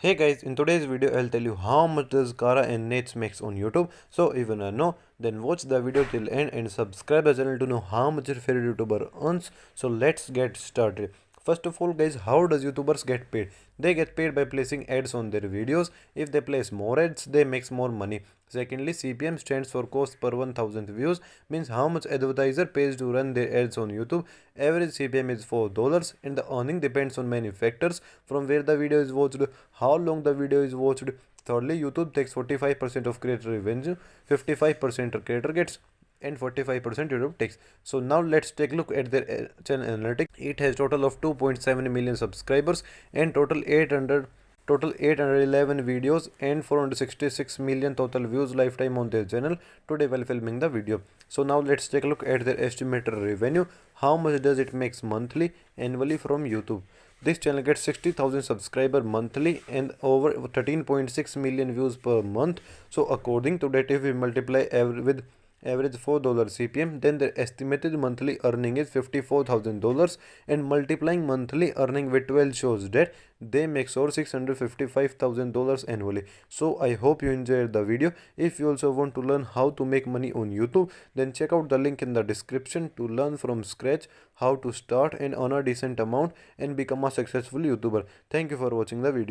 Hey guys, in today's video I'll tell you how much does Kara and Nates makes on YouTube. So if you wanna know, then watch the video till end and subscribe the channel to know how much your favorite YouTuber earns. So let's get started. First of all guys, how does YouTubers get paid? They get paid by placing ads on their videos. If they place more ads, they makes more money. Secondly, CPM stands for cost per 1000 views, means how much advertiser pays to run their ads on YouTube. Average CPM is $4 and the earning depends on many factors, from where the video is watched, how long the video is watched. Thirdly, YouTube takes 45% of creator revenue, 55% creator gets, and 45% YouTube takes. So now let's take a look at their channel analytics. It has total of 2.7 million subscribers and total 811 videos and 466 million total views lifetime on their channel today while filming the video. So now let's take a look at their estimated revenue. How much does it makes monthly, annually from YouTube? This channel gets 60,000 subscribers monthly and over 13.6 million views per month. So according to that, if we multiply with average $4 CPM, then their estimated monthly earning is $54,000, and multiplying monthly earning with 12 shows that they make over $655,000 annually. So I hope you enjoyed the video. If you also want to learn how to make money on YouTube, then check out the link in the description to learn from scratch how to start and earn a decent amount and become a successful YouTuber. Thank you for watching the video.